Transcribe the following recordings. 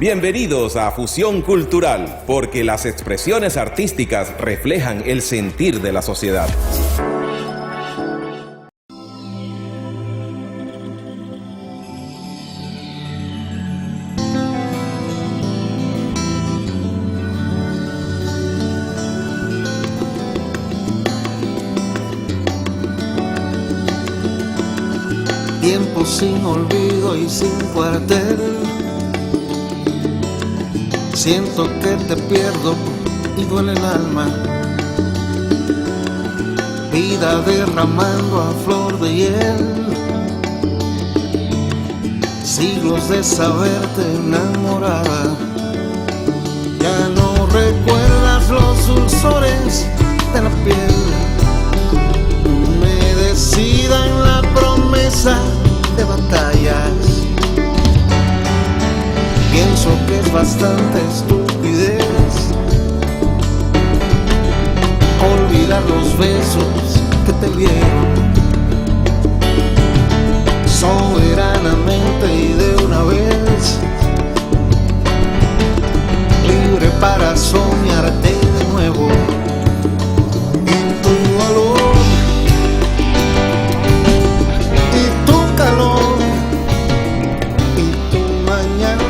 Bienvenidos a Fusión Cultural, porque las expresiones artísticas reflejan el sentir de la sociedad. Tiempo sin olvido y sin cuartel. Siento que te pierdo y duele el alma. Vida derramando a flor de hiel. Siglos de saberte enamorada. Ya no recuerdas los dulzores de la piel. Humedecida en la promesa de batallas. Pienso que es bastante estupidez olvidar los besos que te dieron soberanamente y de una vez, libre para soñarte de nuevo en tu valor y tu calor y tu mañana.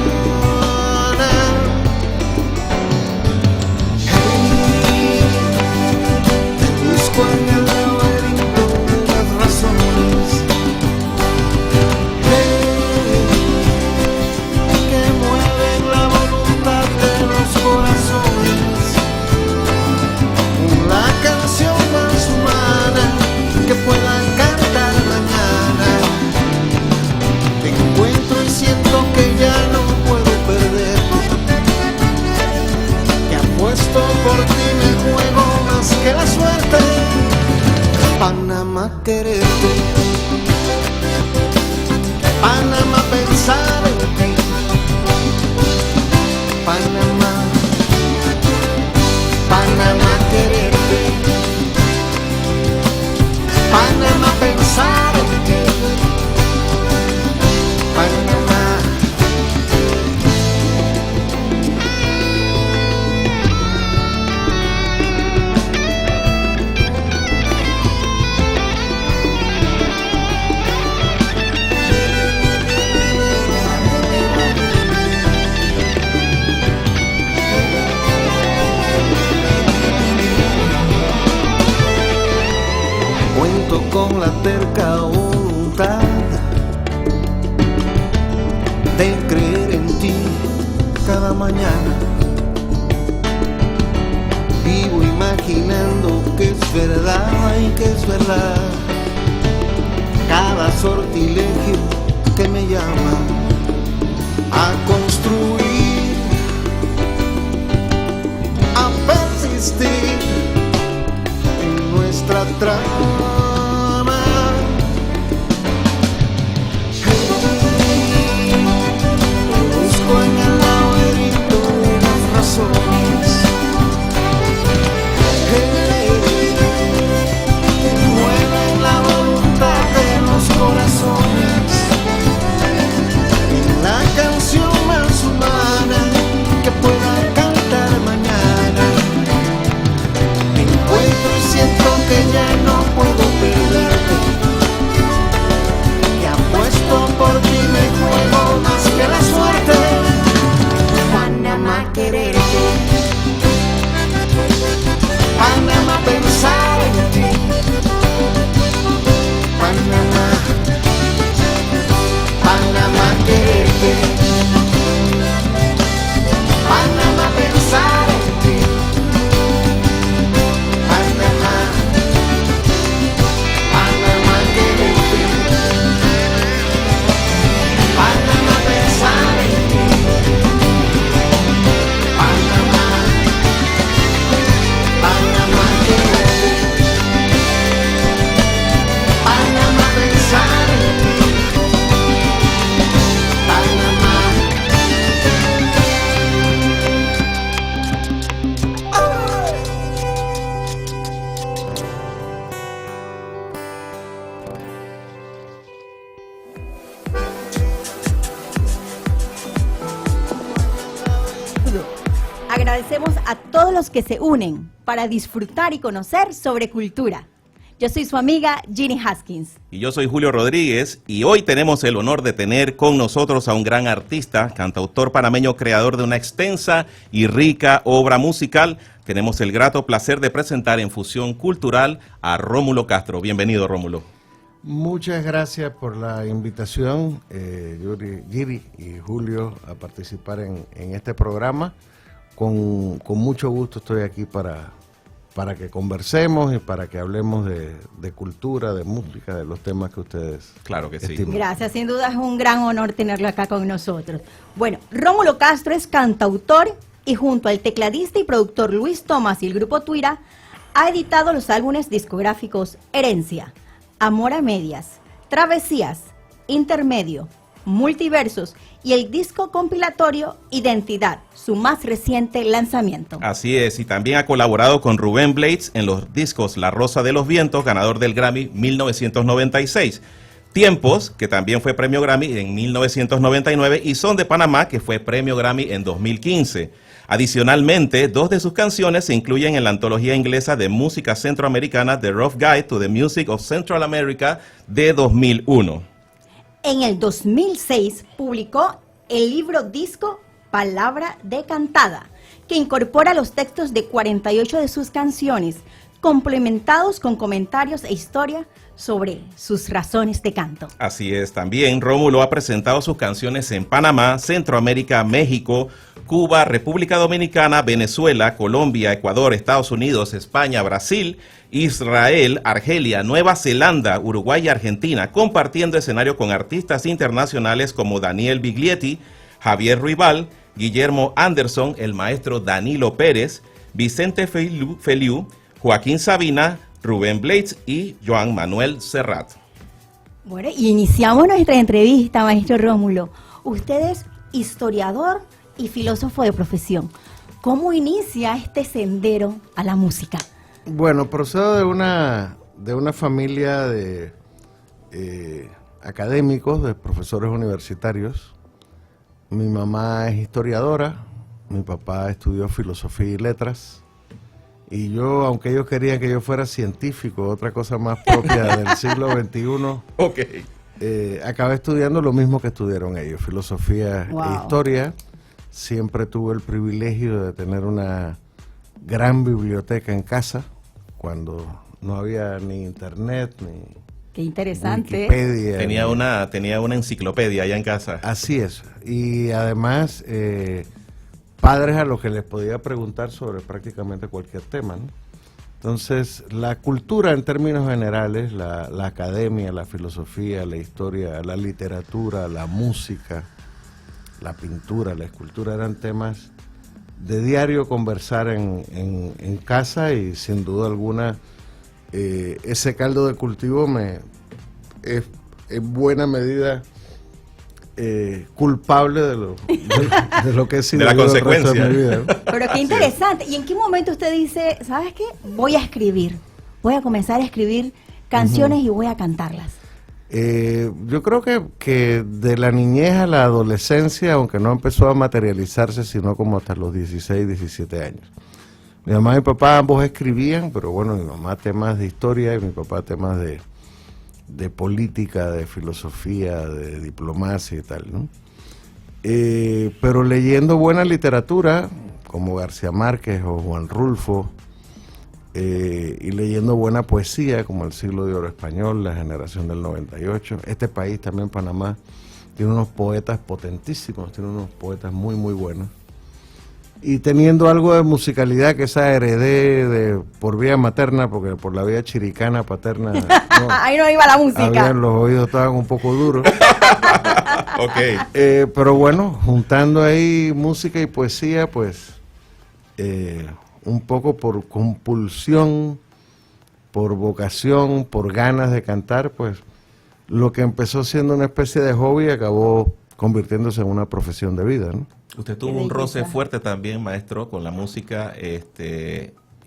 En el laberinto de las razones que mueven la voluntad de los corazones, una canción más humana que pueda cantar mañana. Te encuentro y siento que ya no puedo perder. Te apuesto por ti, me juego más que la suerte. Panamá quererte, Panamá pensar en ti, Panamá, Panamá quererte, Panamá pensar en ti, Panamá. Con la terca voluntad de creer en ti cada mañana. Vivo imaginando que es verdad y que es verdad cada sortilegio que me llama a construir, a persistir en nuestra trama. Mueven la voluntad de los corazones, la canción más humana que pueda cantar mañana. Me encuentro y siento que ya no puedo perderte. Y apuesto por ti, me juego más que la suerte. Panamá quererte, Panamá pensar en ti, Panamá, Panamá quererte, Panamá pensar en ti, Panamá, Panamá quererte, Panamá pensar en ti, Panamá, Panamá quererte, Panamá pensar en ti, Panamá. agradecemos a todos los que se unen para disfrutar y conocer sobre cultura. Yo soy su amiga Ginny Haskins. Y yo soy Julio Rodríguez y hoy tenemos el honor de tener con nosotros a un gran artista, cantautor panameño, creador de una extensa y rica obra musical. Tenemos el grato placer de presentar en Fusión Cultural a Rómulo Castro. Bienvenido, Rómulo. Muchas gracias por la invitación, Giri y Julio, a participar en este programa. Con mucho gusto estoy aquí para que conversemos y para que hablemos de cultura, de música, de los temas que ustedes Claro que sí. estiman. Gracias, sin duda es un gran honor tenerlo acá con nosotros. Bueno, Rómulo Castro es cantautor y junto al tecladista y productor Luis Tomás y el grupo Tuira, ha editado los álbumes discográficos Herencia, Amor a Medias, Travesías, Intermedio, Multiversos y el disco compilatorio Identidad, su más reciente lanzamiento. Así es, y también ha colaborado con Rubén Blades en los discos La Rosa de los Vientos, ganador del Grammy 1996. Tiempos, que también fue premio Grammy en 1999, y Son de Panamá, que fue premio Grammy en 2015. Adicionalmente, 2 de sus canciones se incluyen en la antología inglesa de música centroamericana The Rough Guide to the Music of Central America de 2001. En el 2006 publicó el libro disco Palabra Decantada, que incorpora los textos de 48 de sus canciones, complementados con comentarios e historia sobre sus razones de canto. Así es, también Rómulo ha presentado sus canciones en Panamá, Centroamérica, México, Cuba, República Dominicana, Venezuela, Colombia, Ecuador, Estados Unidos, España, Brasil, Israel, Argelia, Nueva Zelanda, Uruguay y Argentina, compartiendo escenario con artistas internacionales como Daniel Biglietti, Javier Ruibal, Guillermo Anderson, el maestro Danilo Pérez, Vicente Feliu, Joaquín Sabina, Rubén Blades y Joan Manuel Serrat. Bueno, y iniciamos nuestra entrevista, maestro Rómulo. Usted es historiador y filósofo de profesión. ¿Cómo inicia este sendero a la música? Bueno, procedo de una familia de académicos, de profesores universitarios. Mi mamá es historiadora, mi papá estudió filosofía y letras. Y yo, aunque ellos querían que yo fuera científico, otra cosa más propia del siglo XXI, Okay. Acabé estudiando lo mismo que estudiaron ellos, filosofía e historia. Siempre tuve el privilegio de tener una gran biblioteca en casa, cuando no había ni internet, ni Qué interesante. Wikipedia. Tenía una enciclopedia allá en casa. Así es. Y además, padres a los que les podía preguntar sobre prácticamente cualquier tema, ¿no? Entonces, la cultura en términos generales, la academia, la filosofía, la historia, la literatura, la música, la pintura, la escultura, eran temas de diario conversar en casa, y sin duda alguna ese caldo de cultivo es en buena medida culpable de lo que he sido de la consecuencia. el resto de mi vida, ¿no? Pero qué interesante. ¿Y en qué momento usted dice, sabes qué? Voy a escribir. Voy a comenzar a escribir canciones y voy a cantarlas. Yo creo que de la niñez a la adolescencia, aunque no empezó a materializarse sino como hasta los 16, 17 años. Mi mamá y mi papá ambos escribían, pero bueno, mi mamá temas de historia y mi papá temas de política, de filosofía, de diplomacia y tal, ¿no? Pero leyendo buena literatura, como García Márquez o Juan Rulfo, y leyendo buena poesía, como El Siglo de Oro Español, La Generación del 98. Este país también, Panamá, tiene unos poetas potentísimos, tiene unos poetas muy, muy buenos. Y teniendo algo de musicalidad que esa heredé por vía materna, porque por la vía chiricana paterna no, Ahí no iba la música. los oídos estaban un poco duros. Ok. Pero bueno, juntando ahí música y poesía, pues un poco por compulsión, por vocación, por ganas de cantar, pues lo que empezó siendo una especie de hobby acabó convirtiéndose en una profesión de vida, ¿no? Usted tuvo un roce fuerte también, maestro, con la música.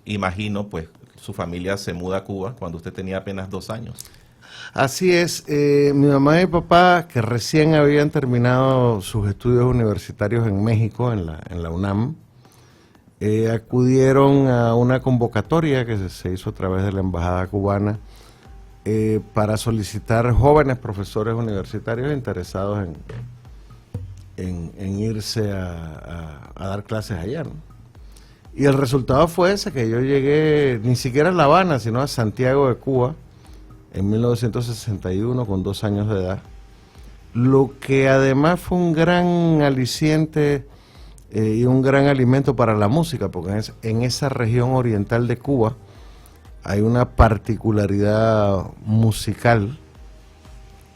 Imagino, pues, su familia se muda a Cuba cuando usted tenía apenas 2 años. Así es. Mi mamá y mi papá, que recién habían terminado sus estudios universitarios en México, en la UNAM, acudieron a una convocatoria que se hizo a través de la Embajada Cubana para solicitar jóvenes profesores universitarios interesados en irse a dar clases allá, ¿no? Y el resultado fue ese, que yo llegué ni siquiera a La Habana, sino a Santiago de Cuba en 1961 con 2 años de edad, lo que además fue un gran aliciente y un gran alimento para la música, porque en esa región oriental de Cuba hay una particularidad musical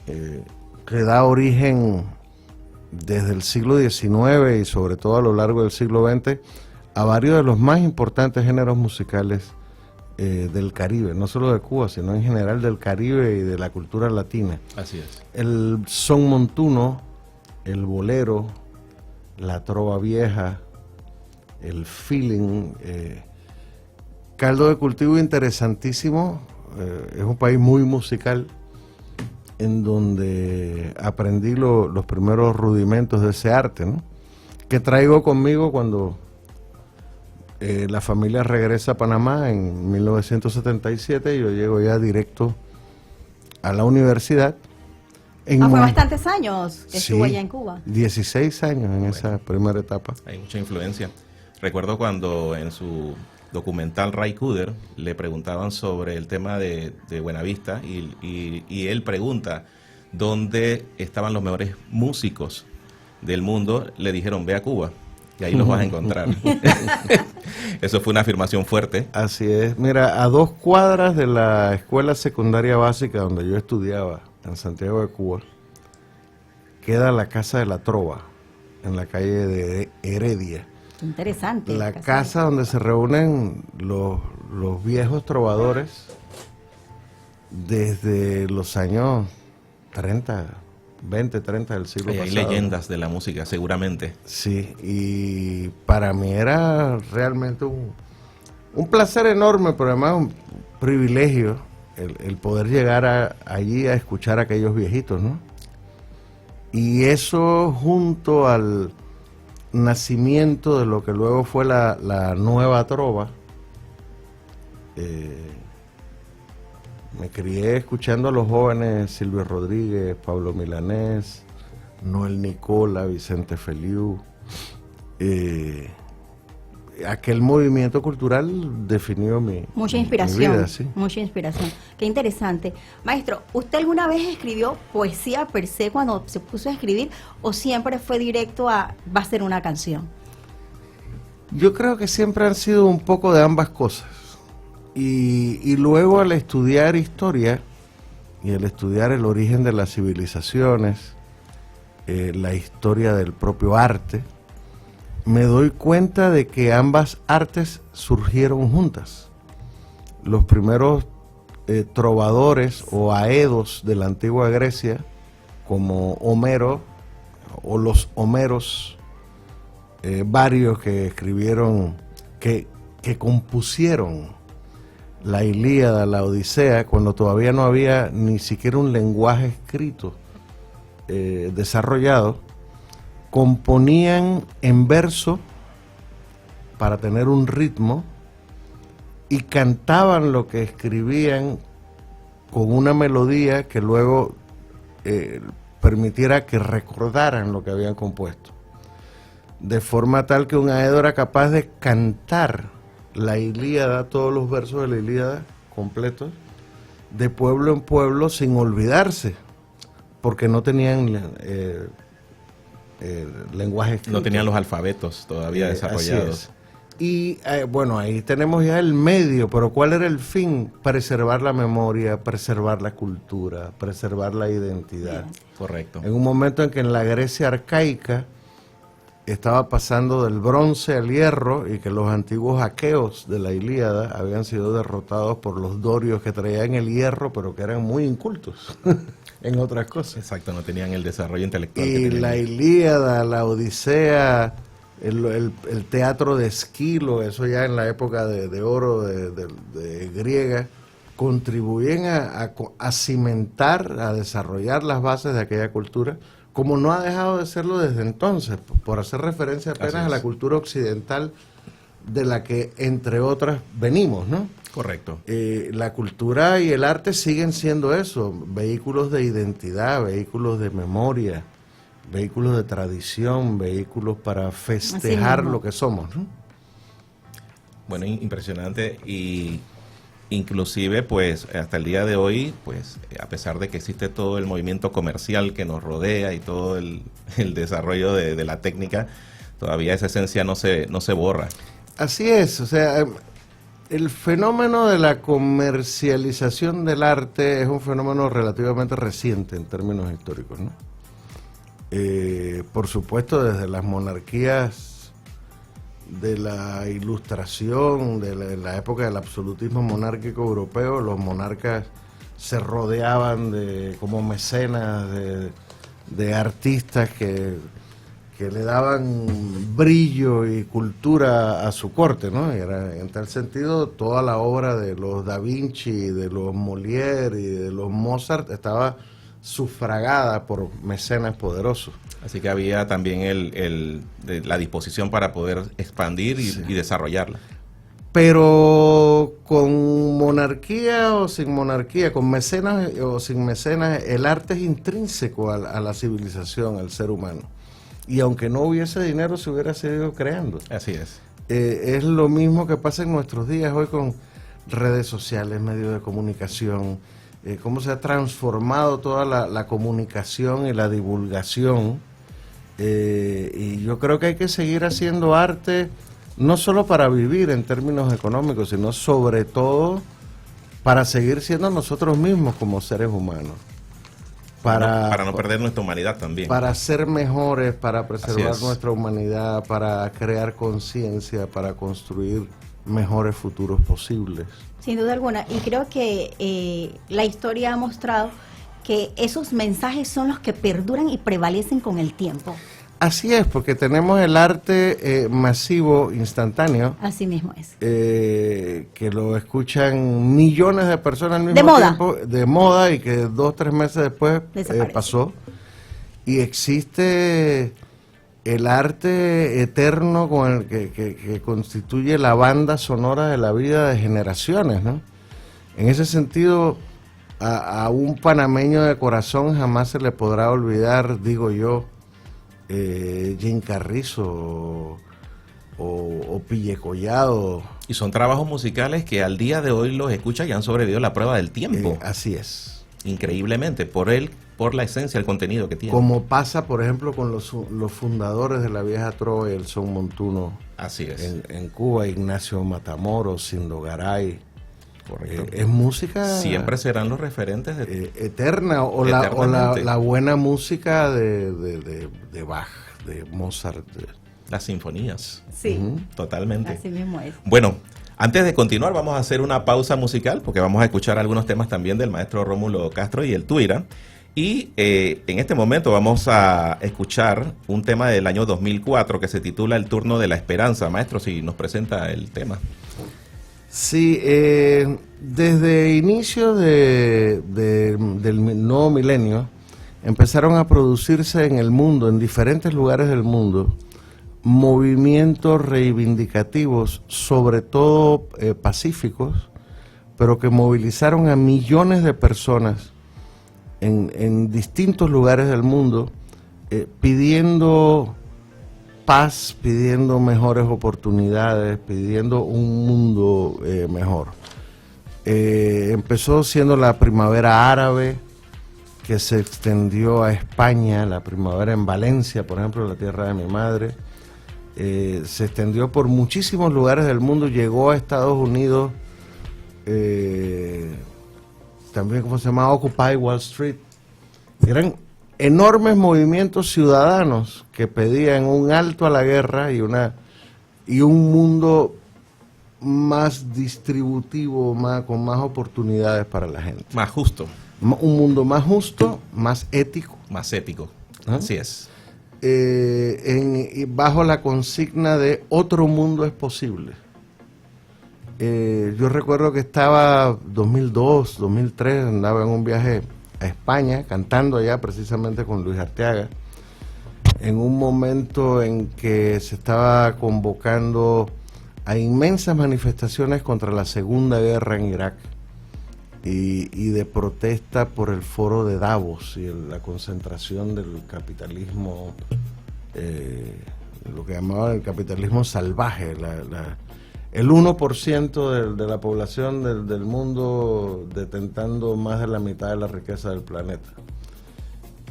que da origen desde el siglo XIX y sobre todo a lo largo del siglo XX a varios de los más importantes géneros musicales del Caribe, no solo de Cuba, sino en general del Caribe y de la cultura latina. Así es. El son montuno, el bolero, la trova vieja, el feeling, caldo de cultivo interesantísimo. Es un país muy musical, en donde aprendí los primeros rudimentos de ese arte, ¿no? Que traigo conmigo cuando la familia regresa a Panamá en 1977. Yo llego ya directo a la universidad. Fue bastantes años que estuvo allá en Cuba. 16 años en esa primera etapa. Hay mucha influencia. Recuerdo cuando en su documental Ray Cooder le preguntaban sobre el tema de Buenavista y él pregunta dónde estaban los mejores músicos del mundo. Le dijeron, ve a Cuba y ahí los vas a encontrar. Eso fue una afirmación fuerte. Así es. Mira, a 2 cuadras de la escuela secundaria básica donde yo estudiaba, en Santiago de Cuba, queda la Casa de la Trova, en la calle de Heredia. Qué interesante. La casa donde se reúnen los viejos trovadores desde los años 30, 20, 30 del siglo pasado. Hay leyendas de la música, seguramente. Sí, y para mí era realmente un placer enorme, pero además un privilegio el poder llegar allí a escuchar a aquellos viejitos, ¿no? Y eso junto al nacimiento de lo que luego fue la nueva trova. Me crié escuchando a los jóvenes Silvio Rodríguez, Pablo Milanés, Noel Nicola, Vicente Feliu. Aquel movimiento cultural definió mucha inspiración, mi vida, sí. Mucha inspiración. Qué interesante. Maestro, ¿usted alguna vez escribió poesía per se cuando se puso a escribir o siempre fue directo va a ser una canción? Yo creo que siempre han sido un poco de ambas cosas. Y luego al estudiar historia y al estudiar el origen de las civilizaciones, la historia del propio arte, me doy cuenta de que ambas artes surgieron juntas. Los primeros trovadores o aedos de la antigua Grecia, como Homero o los Homeros, varios que escribieron, que compusieron la Ilíada, la Odisea, cuando todavía no había ni siquiera un lenguaje escrito desarrollado, componían en verso para tener un ritmo y cantaban lo que escribían con una melodía que luego permitiera que recordaran lo que habían compuesto. De forma tal que un aedo era capaz de cantar la Ilíada, todos los versos de la Ilíada completos, de pueblo en pueblo sin olvidarse, porque no tenían lenguaje escrito. No tenían los alfabetos todavía desarrollados. Y bueno, ahí tenemos ya el medio, pero ¿cuál era el fin? Preservar la memoria, preservar la cultura, preservar la identidad. Bien. Correcto. En un momento en que en la Grecia arcaica estaba pasando del bronce al hierro y que los antiguos aqueos de la Ilíada habían sido derrotados por los dorios que traían el hierro, pero que eran muy incultos en otras cosas. Exacto, no tenían el desarrollo intelectual. Y la Ilíada, la Odisea, el teatro de Esquilo, eso ya en la época de oro de griega, contribuyen a cimentar, a desarrollar las bases de aquella cultura, como no ha dejado de serlo desde entonces, por hacer referencia apenas a la cultura occidental de la que, entre otras, venimos, ¿no? Correcto. La cultura y el arte siguen siendo eso, vehículos de identidad, vehículos de memoria, vehículos de tradición, vehículos para festejar lo que somos, ¿no? Bueno, impresionante, y inclusive pues hasta el día de hoy, pues a pesar de que existe todo el movimiento comercial que nos rodea y todo el desarrollo de la técnica, todavía esa esencia no se borra. Así es, o sea, el fenómeno de la comercialización del arte es un fenómeno relativamente reciente en términos históricos, ¿no? Por supuesto, desde las monarquías de la Ilustración, de la época del absolutismo monárquico europeo, los monarcas se rodeaban como mecenas de artistas que le daban brillo y cultura a su corte, ¿no? Y era, en tal sentido, toda la obra de los Da Vinci, de los Molière y de los Mozart estaba sufragada por mecenas poderosos. Así que había también la disposición para poder expandir y desarrollarla. Pero con monarquía o sin monarquía, con mecenas o sin mecenas, el arte es intrínseco a la civilización, al ser humano. Y aunque no hubiese dinero, se hubiera seguido creando. Así es. Es lo mismo que pasa en nuestros días hoy con redes sociales, medios de comunicación, cómo se ha transformado toda la comunicación y la divulgación. Y yo creo que hay que seguir haciendo arte, no solo para vivir en términos económicos, sino sobre todo para seguir siendo nosotros mismos como seres humanos. Para no perder nuestra humanidad también. Para ser mejores, para preservar nuestra humanidad, para crear conciencia, para construir mejores futuros posibles. Sin duda alguna, y creo que la historia ha mostrado que esos mensajes son los que perduran y prevalecen con el tiempo. Así es, porque tenemos el arte masivo, instantáneo. Así mismo es. Que lo escuchan millones de personas al mismo tiempo. De moda, y que 2 o 3 meses después pasó. Y existe el arte eterno con el que constituye la banda sonora de la vida de generaciones, ¿no? En ese sentido, a un panameño de corazón jamás se le podrá olvidar, digo yo, Jim Carrizo o Pille Collado. Y son trabajos musicales que al día de hoy los escuchas y han sobrevivido a la prueba del tiempo. Así es. Increíblemente, por la esencia, el contenido que tiene. Como pasa, por ejemplo, con los fundadores de la vieja trova y el son montuno. Así es. En Cuba, Ignacio Matamoros, Sindogaray. Correcto. Es música... Siempre serán los referentes eterna, o la buena música de Bach, de Mozart. Las sinfonías. Sí. Totalmente. Así mismo es. Bueno, antes de continuar vamos a hacer una pausa musical porque vamos a escuchar algunos temas también del maestro Rómulo Castro y el Tuira. Y en este momento vamos a escuchar un tema del año 2004 que se titula El Turno de la Esperanza. Maestro, si nos presenta el tema. Sí, desde inicio del nuevo milenio empezaron a producirse en el mundo, en diferentes lugares del mundo, movimientos reivindicativos, sobre todo pacíficos, pero que movilizaron a millones de personas en distintos lugares del mundo, pidiendo paz, pidiendo mejores oportunidades, pidiendo un mundo mejor. Empezó siendo la primavera árabe, que se extendió a España, la primavera en Valencia, por ejemplo, la tierra de mi madre. Se extendió por muchísimos lugares del mundo, llegó a Estados Unidos, también, ¿cómo se llama? Occupy Wall Street. Eran enormes movimientos ciudadanos que pedían un alto a la guerra y un mundo más distributivo, con más oportunidades para la gente. Más justo. Un mundo más justo, más ético. Más épico. ¿Ah? Así es. Bajo la consigna de otro mundo es posible. Yo recuerdo que estaba 2002, 2003, andaba en un viaje a España, cantando allá precisamente con Luis Arteaga, en un momento en que se estaba convocando a inmensas manifestaciones contra la Segunda Guerra en Irak y de protesta por el foro de Davos y la concentración del capitalismo, lo que llamaban el capitalismo salvaje, el 1% de la población del mundo detentando más de la mitad de la riqueza del planeta.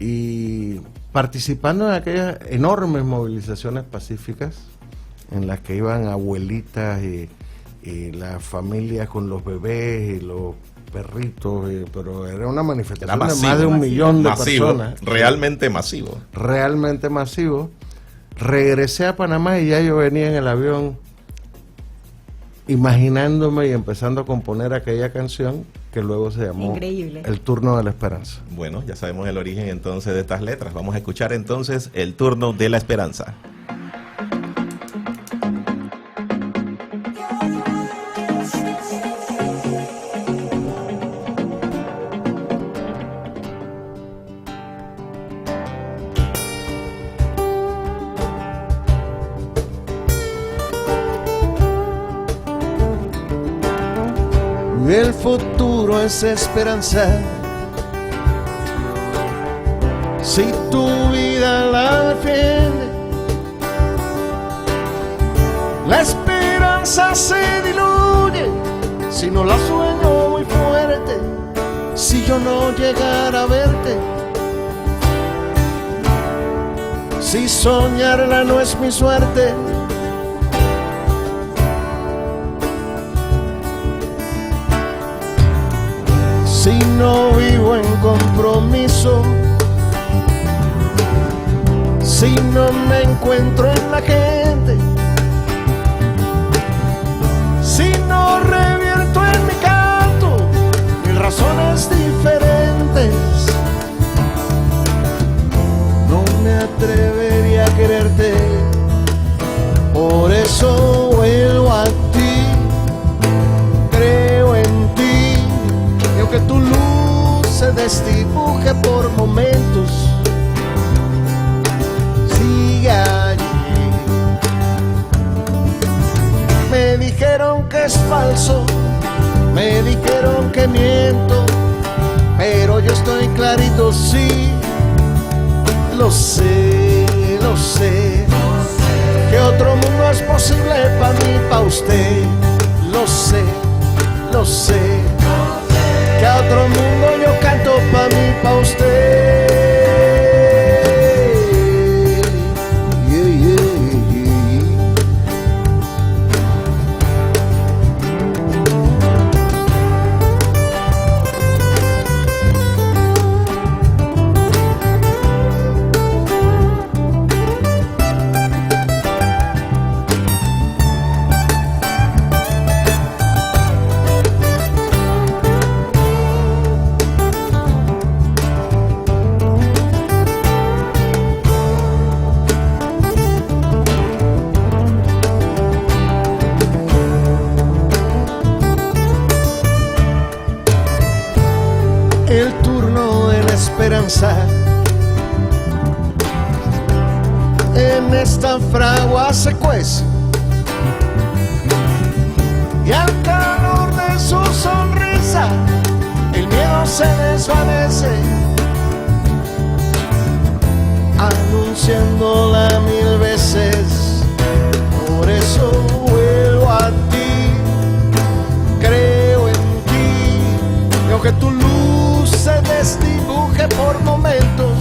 Y participando en aquellas enormes movilizaciones pacíficas en las que iban abuelitas y las familias con los bebés y los perritos, pero era una manifestación de más de 1 millón de personas. Realmente masivo. Realmente masivo. Regresé a Panamá y ya yo venía en el avión imaginándome y empezando a componer aquella canción que luego se llamó Increíble. El Turno de la Esperanza. Bueno, ya sabemos el origen entonces de estas letras. Vamos a escuchar entonces El Turno de la Esperanza. El futuro es esperanza. Si tu vida la defiende, la esperanza se diluye. Si no la sueño muy fuerte, si yo no llegara a verte, si soñarla no es mi suerte, si no vivo en compromiso, si no me encuentro en la gente, si no revierto en mi canto mil razones diferentes, no me atrevería a quererte. Por eso vuelvo a ti, creo en ti, y aunque tu luz se desdibuje por momentos, sigue allí. Me dijeron que es falso, me dijeron que miento, pero yo estoy clarito, sí, lo sé, lo sé, que otro mundo es posible para mí, para usted, lo sé, lo sé, que a otro mundo yo canto para mí, para usted. Yeah, yeah, yeah. El turno de la esperanza en esta fragua se cuece, y al calor de su sonrisa el miedo se desvanece, anunciándola 1000 veces. Por eso vuelvo a ti, creo en ti, y aunque tu luz se desdibuje por momentos,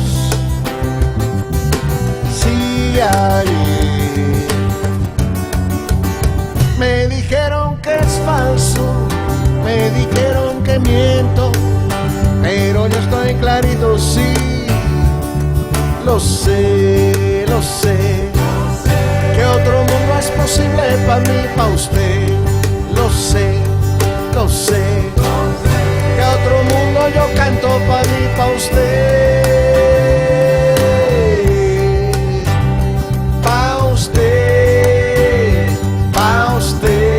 sigue allí. Me dijeron que es falso, me dijeron que miento, pero yo estoy clarito, sí, lo sé, lo sé, que otro mundo es posible para mí, para usted, lo sé, lo sé, que a otro mundo yo canto para mí, para usted, para usted, para usted.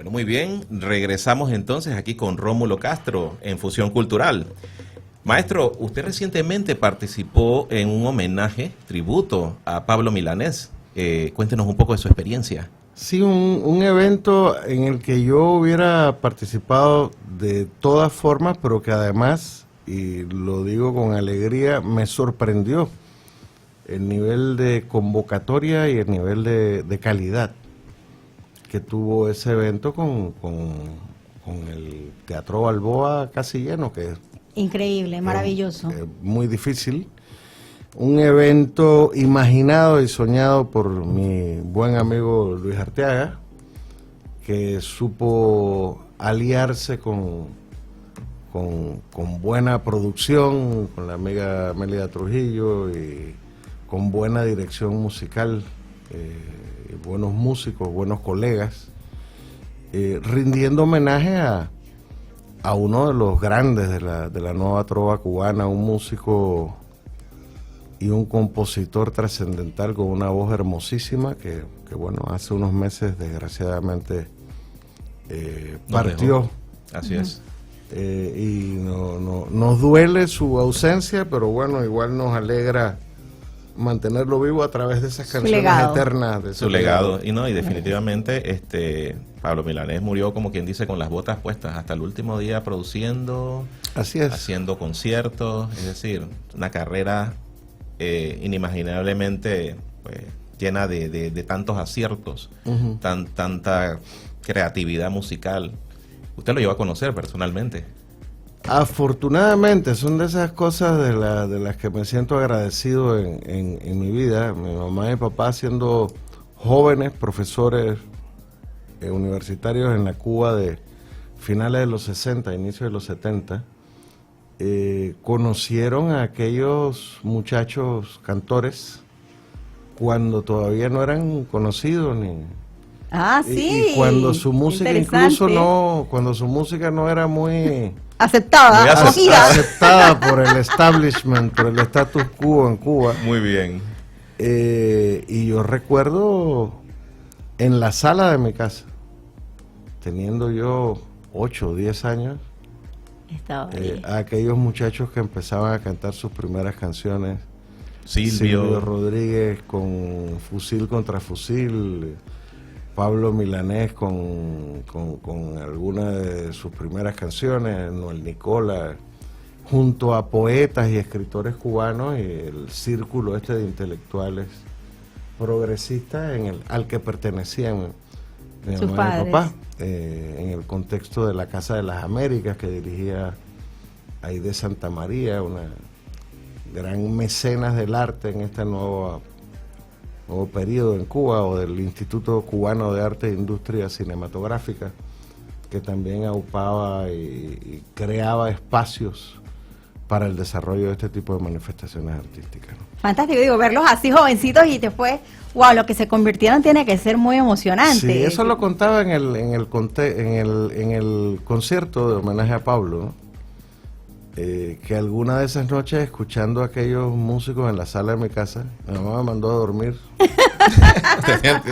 Bueno, muy bien, regresamos entonces aquí con Rómulo Castro en Fusión Cultural. Maestro, usted recientemente participó en un homenaje, tributo a Pablo Milanés. Cuéntenos un poco de su experiencia. Sí, un evento en el que yo hubiera participado de todas formas, pero que además, y lo digo con alegría, me sorprendió el nivel de convocatoria y el nivel de calidad que tuvo ese evento con el Teatro Balboa casi lleno, que es Increíble, maravilloso. muy difícil. Un evento imaginado y soñado por mi buen amigo Luis Arteaga, que supo aliarse con buena producción, con la amiga Mélida Trujillo y con buena dirección musical, buenos músicos, buenos colegas, rindiendo homenaje a uno de los grandes de la nueva trova cubana, un músico y un compositor trascendental con una voz hermosísima que bueno, hace unos meses desgraciadamente partió. Así es. Y nos duele su ausencia, pero bueno, igual nos alegra mantenerlo vivo a través de esas canciones eternas. De su legado. Y definitivamente Pablo Milanés murió, como quien dice, con las botas puestas hasta el último día produciendo, así es, haciendo conciertos, es decir, una carrera inimaginablemente pues, llena de tantos aciertos, tanta creatividad musical. Usted lo llevó a conocer personalmente. Afortunadamente, son de esas cosas de las que me siento agradecido en mi vida. Mi mamá y mi papá, siendo jóvenes profesores universitarios en la Cuba de finales de los 60, inicios de los 70, conocieron a aquellos muchachos cantores cuando todavía no eran conocidos ni... sí. Y cuando su música cuando su música no era muy aceptada por el establishment, por el status quo en Cuba. Muy bien. Y yo recuerdo en la sala de mi casa, teniendo yo 8 o 10 años, a aquellos muchachos que empezaban a cantar sus primeras canciones. Silvio Rodríguez con Fusil contra Fusil, Pablo Milanés con algunas de sus primeras canciones, Noel Nicola, junto a poetas y escritores cubanos y el círculo de intelectuales progresistas al que pertenecían mi mamá y mi papá, en el contexto de la Casa de las Américas que dirigía Aide Santa María, una gran mecenas del arte en este nuevo periodo en Cuba, o del Instituto Cubano de Arte e Industria Cinematográfica, que también aupaba y creaba espacios para el desarrollo de este tipo de manifestaciones artísticas, ¿no? Fantástico, digo, verlos así jovencitos y después, wow, lo que se convirtieron tiene que ser muy emocionante. Sí, eso lo contaba en el concierto de homenaje a Pablo, ¿no? Que alguna de esas noches, escuchando a aquellos músicos en la sala de mi casa, mi mamá me mandó a dormir.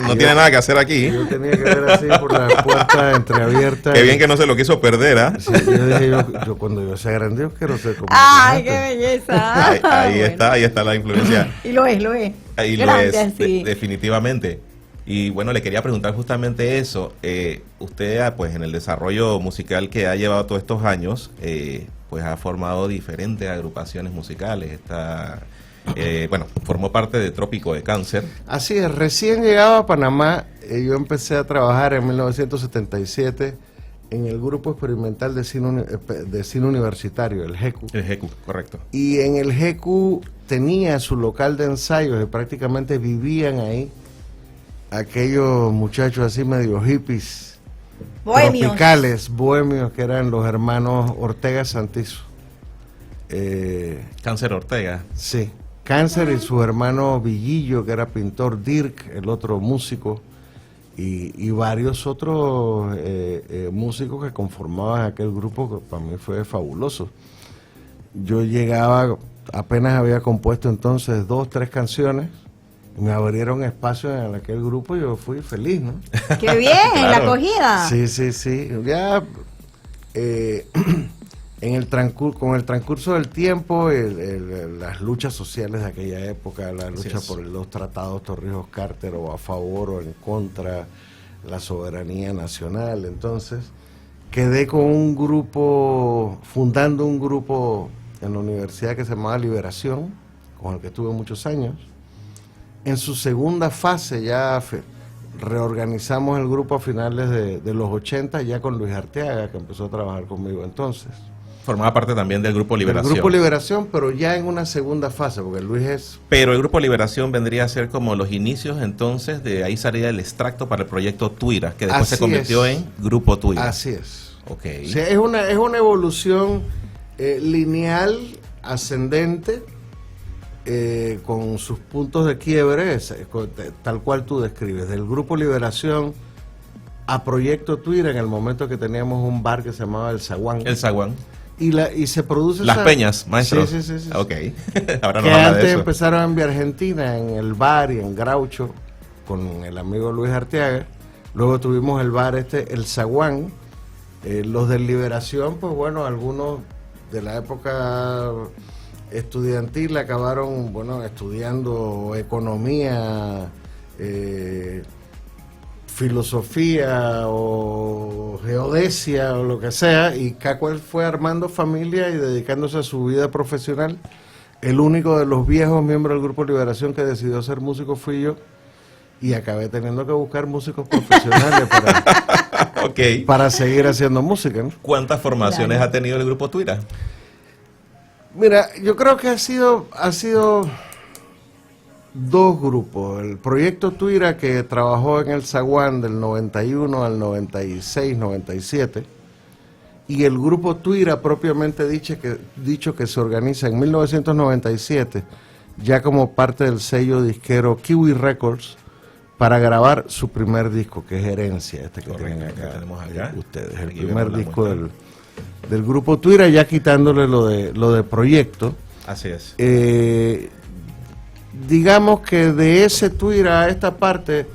No tiene nada que hacer aquí. Yo tenía que ver así por la puerta entreabierta. Qué bien que no se lo quiso perder, ¿ah? Sí, yo dije, yo cuando yo sea grande, yo quiero ser como... ¡Ay, qué belleza! Ahí está la influencia. Y lo es. Ahí Gracias, lo es, sí. definitivamente. Y bueno, le quería preguntar justamente eso. Usted, pues en el desarrollo musical que ha llevado todos estos años, pues ha formado diferentes agrupaciones musicales. Formó parte de Trópico de Cáncer. Así es, recién llegado a Panamá, yo empecé a trabajar en 1977 en el Grupo Experimental de Cine Universitario, el GECU. El GECU, correcto. Y en el GECU tenía su local de ensayos y prácticamente vivían ahí aquellos muchachos así medio hippies, tropicales, bohemios, que eran los hermanos Ortega Santizo. Cáncer Ortega. Sí, Cáncer y su hermano Villillo, que era pintor, Dirk, el otro músico, y varios otros músicos que conformaban aquel grupo, que para mí fue fabuloso. Yo llegaba, apenas había compuesto entonces 2, 3 canciones, Me abrieron espacio en aquel grupo y yo fui feliz, ¿no? ¡Qué bien! Claro. La acogida. Sí, sí, sí. Ya con el transcurso del tiempo, las luchas sociales de aquella época, la lucha por los tratados Torrijos-Carter, o a favor o en contra, la soberanía nacional. Entonces, quedé con un grupo, fundando un grupo en la universidad que se llamaba Liberación, con el que estuve muchos años. En su segunda fase ya reorganizamos el grupo a finales de los 80, ya con Luis Arteaga, que empezó a trabajar conmigo entonces. Formaba parte también del Grupo Liberación. El Grupo Liberación, pero ya en una segunda fase, porque Luis es... Pero el Grupo Liberación vendría a ser como los inicios, entonces, de ahí salía el extracto para el proyecto Tuira, que después Así se convirtió es. en Grupo Tuira. Así es. Ok. O sea, es una evolución lineal, ascendente, con sus puntos de quiebre, tal cual tú describes, del Grupo Liberación a Proyecto Tuira, en el momento que teníamos un bar que se llamaba El Zaguán. El Zaguán. Y se produce Las Peñas, maestro. Sí, sí, sí, sí. Ok. Ahora Que nos habla antes de eso. empezaron en Vía Argentina, en el bar y en Graucho, con el amigo Luis Arteaga. Luego tuvimos el bar El Zaguán. Los de Liberación, pues bueno, algunos de la época estudiantil acabaron, bueno, estudiando economía, filosofía o geodesia o lo que sea, y cada cual fue armando familia y dedicándose a su vida profesional. El único de los viejos miembros del Grupo Liberación que decidió ser músico fui yo, y acabé teniendo que buscar músicos profesionales Ok. para seguir haciendo música, ¿no? ¿Cuántas formaciones ha tenido el Grupo Tuira? Mira, yo creo que ha sido dos grupos. El Proyecto Tuira, que trabajó en el Zaguán del 91 al 96, 97, y el Grupo Tuira propiamente dicho que se organiza en 1997, ya como parte del sello disquero Kiwi Records, para grabar su primer disco, que es Herencia, que Correcto, tienen que acá tenemos acá. ustedes, el Aquí primer vemos la disco muestra. del Grupo Tuira, ya quitándole lo de Proyecto. Así es. Digamos que de ese Tuira a esta parte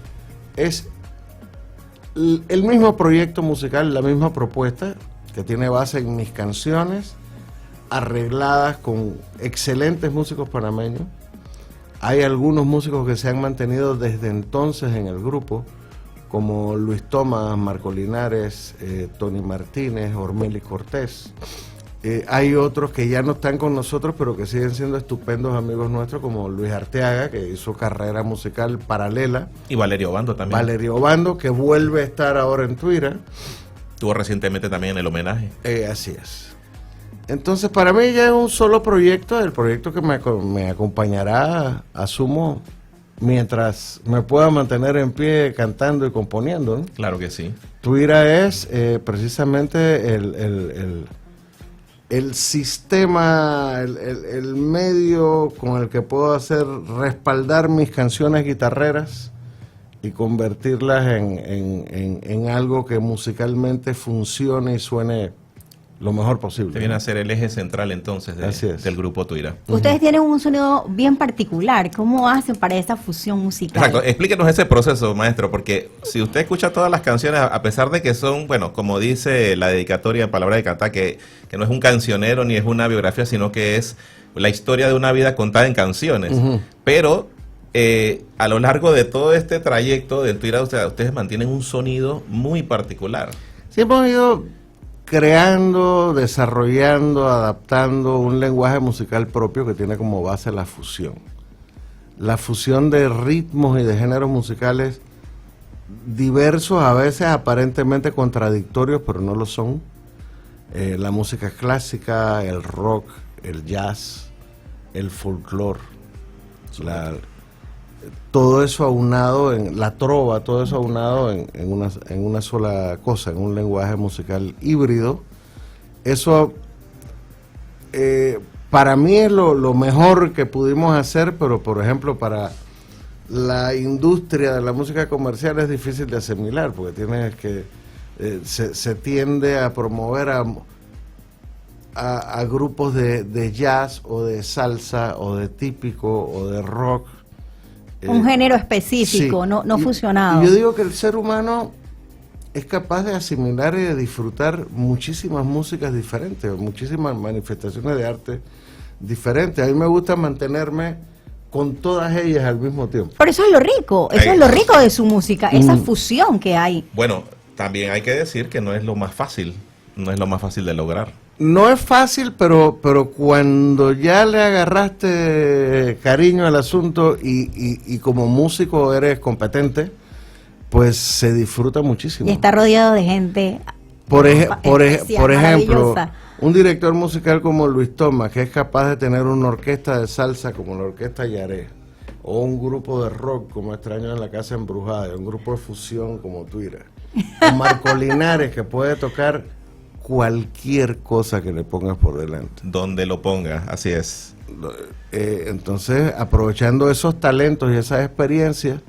es el mismo proyecto musical, la misma propuesta, que tiene base en mis canciones, arregladas con excelentes músicos panameños. Hay algunos músicos que se han mantenido desde entonces en el grupo, como Luis Tomás, Marco Linares, Tony Martínez, Ormeli Cortés. Hay otros que ya no están con nosotros, pero que siguen siendo estupendos amigos nuestros, como Luis Arteaga, que hizo carrera musical paralela. Y Valerio Bando también. Valerio Bando, que vuelve a estar ahora en Tuira. Estuvo recientemente también en el homenaje. Así es. Entonces, para mí ya es un solo proyecto, el proyecto que me acompañará, asumo, mientras me pueda mantener en pie cantando y componiendo, ¿no? Claro que sí. Tuira es precisamente el sistema, el medio con el que puedo respaldar mis canciones guitarreras y convertirlas en algo que musicalmente funcione y suene lo mejor posible. Te viene a ser el eje central entonces Así es. del Grupo Tuira. Ustedes tienen un sonido bien particular. ¿Cómo hacen para esa fusión musical? Exacto, explíquenos ese proceso, maestro, porque si usted escucha todas las canciones, a pesar de que son, bueno, como dice la dedicatoria en Palabra de Cantar, que no es un cancionero ni es una biografía, sino que es la historia de una vida contada en canciones. Pero a lo largo de todo este trayecto del Tuira, ustedes mantienen un sonido muy particular. Siempre hemos ido creando, desarrollando, adaptando un lenguaje musical propio que tiene como base la fusión. La fusión de ritmos y de géneros musicales diversos, a veces aparentemente contradictorios, pero no lo son. La música clásica, el rock, el jazz, el folclore, todo eso aunado en la trova, todo eso aunado en una sola cosa, en un lenguaje musical híbrido. Eso para mí es lo mejor que pudimos hacer, pero por ejemplo para la industria de la música comercial es difícil de asimilar, porque tienes que se tiende a promover a grupos de jazz o de salsa o de típico o de rock, Un género específico, sí. no fusionado. Yo digo que el ser humano es capaz de asimilar y de disfrutar muchísimas músicas diferentes, muchísimas manifestaciones de arte diferentes. A mí me gusta mantenerme con todas ellas al mismo tiempo. Pero eso es lo rico, de su música, esa fusión que hay. Bueno, también hay que decir que no es lo más fácil, de lograr. No es fácil, pero cuando ya le agarraste cariño al asunto y como músico eres competente, pues se disfruta muchísimo. Y está rodeado de gente por especial, ejemplo, maravillosa. un director musical como Luis Tomás, que es capaz de tener una orquesta de salsa como la Orquesta Yaré, o un grupo de rock como Extraños en la Casa Embrujada, un grupo de fusión como Tuira, o Marco Linares, que puede tocar cualquier cosa que le pongas por delante. Donde lo ponga, así es. Entonces, aprovechando esos talentos y esas experiencias,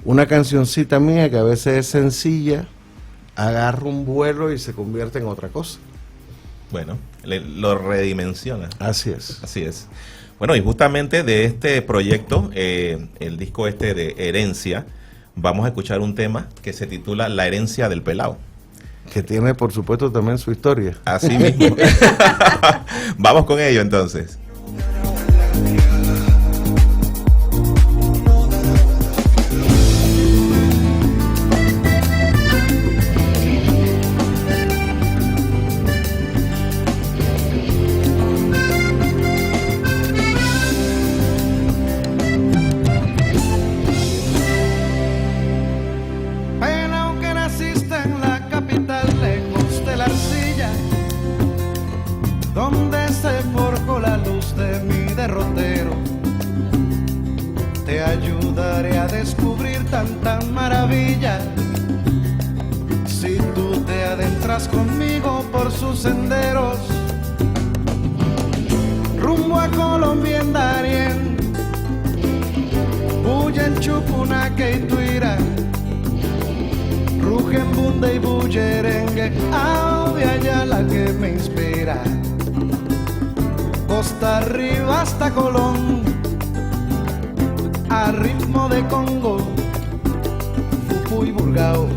una cancioncita mía que a veces es sencilla, agarra un vuelo y se convierte en otra cosa. Bueno, lo redimensiona. Así es. Así es. Bueno, y justamente de este proyecto, el disco de Herencia, vamos a escuchar un tema que se titula La herencia del pelao. Que tiene, por supuesto, también su historia. Así mismo. Vamos con ello, entonces. Donde se forjó la luz de mi derrotero, te ayudaré a descubrir tanta maravilla. Si tú te adentras conmigo por sus senderos, rumbo a Colombia en Darién, Buyen, Chucunaque y Tuira, rugen, bunde y bullerengue, de allá la que me inspira. Costa arriba hasta Colón, a ritmo de Congo, Fupu y Burgao,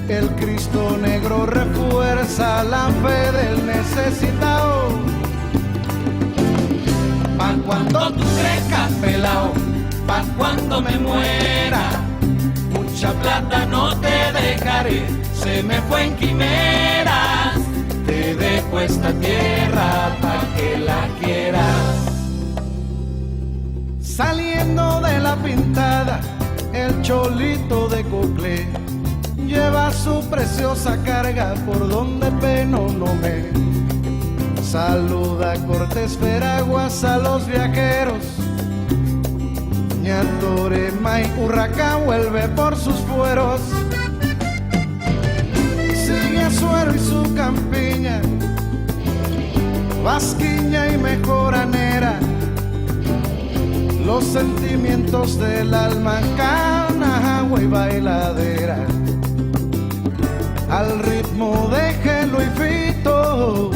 el Cristo negro refuerza la fe del necesitado. Pa' cuando tú crezcas, pelao, pa' cuando me muera, mucha plata no te dejaré, se me fue en quimeras. Te dejo esta tierra pa' que la quieras. Saliendo de la pintada, el cholito de Coclé lleva su preciosa carga por donde peno no me. Saluda a Cortés Veraguas, a los viajeros. Ñatore, May, Urraca vuelve por sus fueros. Sigue Azuero y su campiña, Vasquiña y Mejoranera, los sentimientos del alma, Canajagua y bailadera, al ritmo de Gelo y Fito,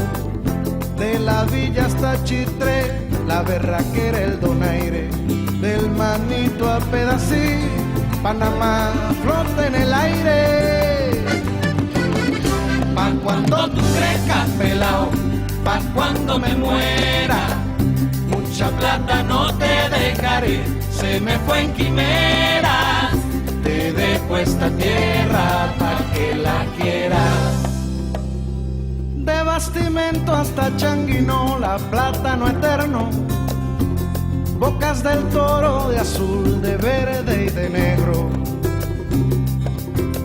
de la villa hasta Chitré, la berraquera, el donaire, del Manito a Pedací, Panamá flota en el aire. Pa' cuando tú crezcas, pelao, pa' cuando me muera, mucha plata no te dejaré, se me fue en quimeras. Te dejo esta tierra pa' que la quieras. De Bastimento hasta Changuino, la plátano eterno, Bocas del Toro de azul, de verde y de negro,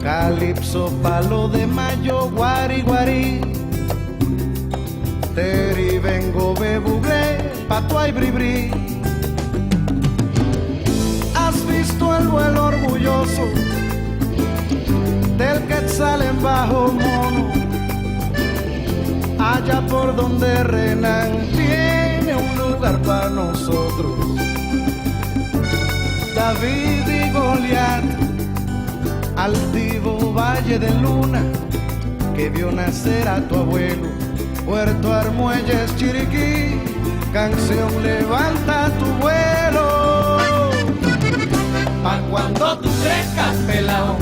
Calipso, Palo de Mayo, Guari Guari, Teri, Vengo, Bebuglé, Patua y Bribri. ¿Has visto el vuelo orgulloso del Quetzal en Bajo Mono? Allá por donde Renan tiene un lugar para nosotros. David y Goliat, altivo Valle de Luna, que vio nacer a tu abuelo. Puerto Armuelles, Chiriquí, canción levanta tu vuelo. pa' cuando tú crezcas, pelao,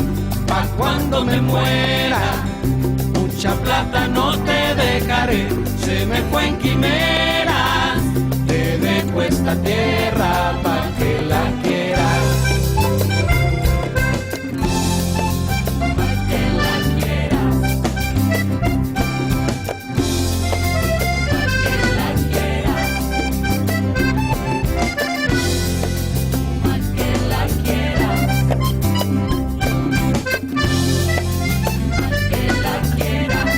pa' cuando me muera. Mucha plata no te dejaré, se me fue en quimeras. Te dejo esta tierra pa' que la quieras. Pa' que la quieras. Pa' que la quieras. Pa' que la quieras. Pa' que la quieras.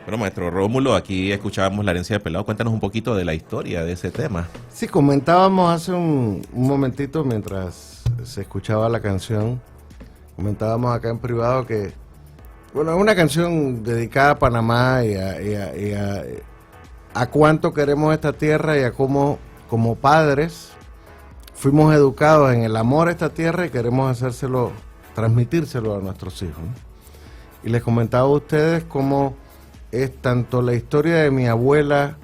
Bueno, maestro Rómulo, aquí escuchábamos La herencia del pelado. Cuéntanos un poquito de la historia de ese tema. Sí, comentábamos hace un momentito mientras se escuchaba la canción, comentábamos acá en privado que, bueno, es una canción dedicada a Panamá y a cuánto queremos esta tierra y a cómo, como padres, fuimos educados en el amor a esta tierra y queremos transmitírselo a nuestros hijos, ¿no? Y les comentaba a ustedes cómo es tanto la historia de mi abuela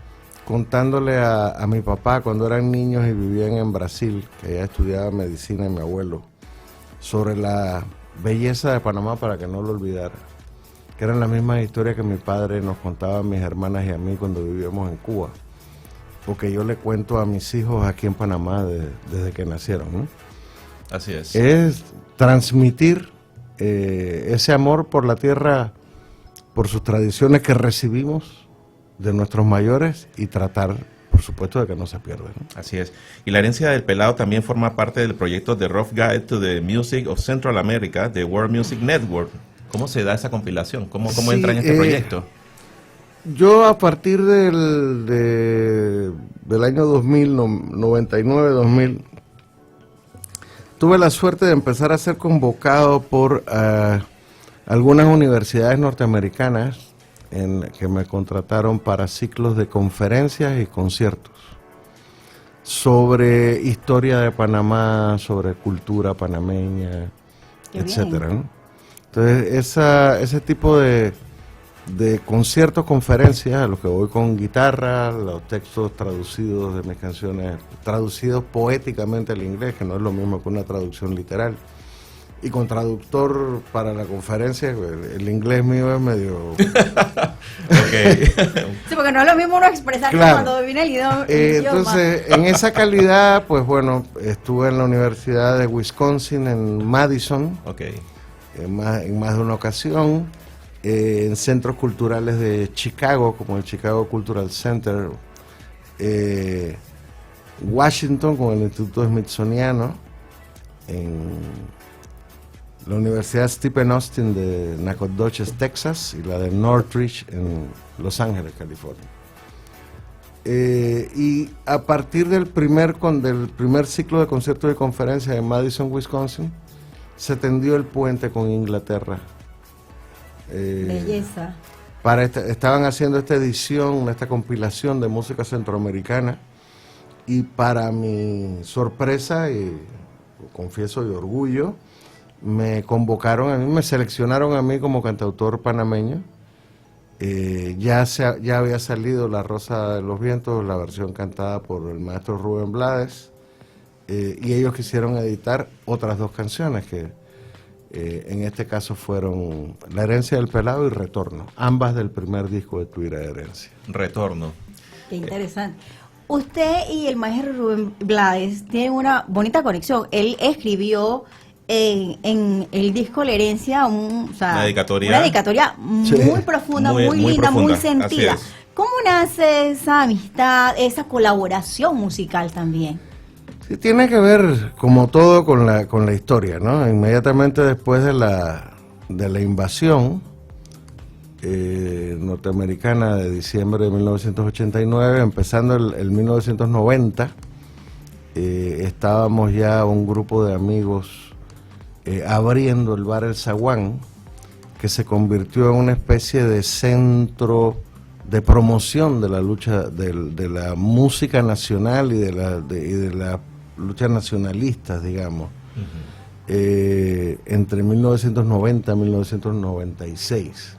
contándole a mi papá cuando eran niños y vivían en Brasil, que ella estudiaba medicina, y mi abuelo, sobre la belleza de Panamá para que no lo olvidara, que eran las mismas historias que mi padre nos contaba a mis hermanas y a mí cuando vivíamos en Cuba, porque yo le cuento a mis hijos aquí en Panamá desde que nacieron, ¿no? Así es. Es transmitir ese amor por la tierra, por sus tradiciones que recibimos de nuestros mayores y tratar, por supuesto, de que no se pierdan, ¿no? Así es. Y La herencia del pelado también forma parte del proyecto The Rough Guide to the Music of Central America, de World Music Network. ¿Cómo se da esa compilación? ¿Cómo Sí, entra en este proyecto? Yo a partir del año 2000, 99-2000, tuve la suerte de empezar a ser convocado por algunas universidades norteamericanas que me contrataron para ciclos de conferencias y conciertos sobre historia de Panamá, sobre cultura panameña, Qué etcétera, bien. ¿no? Entonces, ese tipo de conciertos, conferencias, a los que voy con guitarra, los textos traducidos de mis canciones, traducidos poéticamente al inglés, que no es lo mismo que una traducción literal, y con traductor para la conferencia. El inglés mío es medio... Ok. Sí, porque no es lo mismo uno expresar Claro. cuando domina el idioma. el idioma. Entonces, en esa calidad, pues bueno, estuve en la Universidad de Wisconsin, en Madison, Ok. en más de una ocasión, en centros culturales de Chicago, como el Chicago Cultural Center, Washington, con el Instituto Smithsoniano, en la Universidad Stephen Austin de Nacogdoches, Texas, y la de Northridge en Los Ángeles, California. Y a partir del primer ciclo de conciertos y conferencias en Madison, Wisconsin, se tendió el puente con Inglaterra. Belleza. Estaban haciendo esta edición, esta compilación de música centroamericana, y para mi sorpresa y confieso y orgullo, me convocaron a mí, me seleccionaron a mí como cantautor panameño. Ya había salido La Rosa de los Vientos, la versión cantada por el maestro Rubén Blades, y ellos quisieron editar otras dos canciones que en este caso fueron La herencia del pelado y Retorno, ambas del primer disco de Tuira Herencia. Retorno. Qué interesante. Usted y el maestro Rubén Blades tienen una bonita conexión. Él escribió en el disco La Herencia Una dedicatoria. una dedicatoria Sí. muy profunda, muy linda, profunda. muy sentida. Así es. ¿Cómo nace esa amistad, esa colaboración musical también? Sí, tiene que ver, como todo, con la historia, ¿no? Inmediatamente después de la invasión norteamericana de diciembre de 1989, empezando el 1990, estábamos ya un grupo de amigos abriendo el bar El Zaguán, que se convirtió en una especie de centro de promoción de la lucha de la música nacional y de las luchas nacionalistas, digamos, entre 1990 y 1996.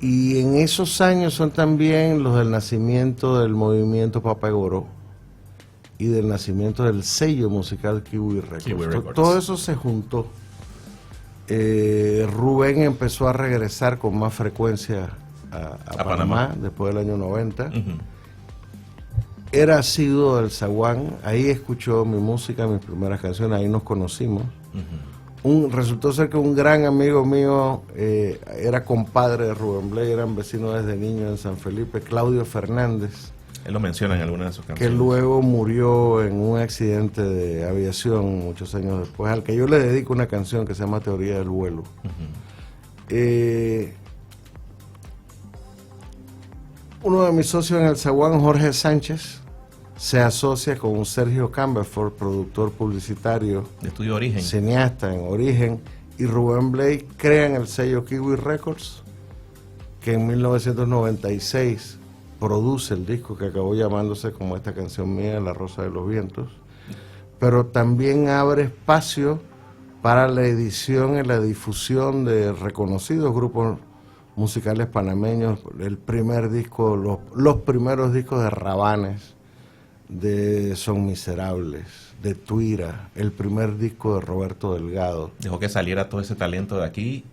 Y en esos años son también los del nacimiento del movimiento Papagoro y del nacimiento del sello musical Kiwi Records. Kiwi Records. Todo eso se juntó. Rubén empezó a regresar con más frecuencia a Panamá después del año 90. Era asiduo del zaguán, ahí escuchó mi música, mis primeras canciones, ahí nos conocimos. Resultó ser que un gran amigo mío era compadre de Rubén Blades, eran vecinos desde niño en San Felipe, Claudio Fernández. Él lo menciona en alguna de sus canciones. Que luego murió en un accidente de aviación muchos años después, al que yo le dedico una canción que se llama Teoría del Vuelo. Uno de mis socios en el zaguán, Jorge Sánchez, se asocia con Sergio Camberford, productor publicitario, de Estudio Origen, cineasta en Origen, y Rubén Blades crean el sello Kiwi Records, que en 1996 produce el disco que acabó llamándose como esta canción mía, La Rosa de los Vientos, pero también abre espacio para la edición y la difusión de reconocidos grupos musicales panameños. El primer disco, los primeros discos de Rabanes, de Son Miserables, de Tuira, el primer disco de Roberto Delgado. Dejó que saliera todo ese talento de aquí,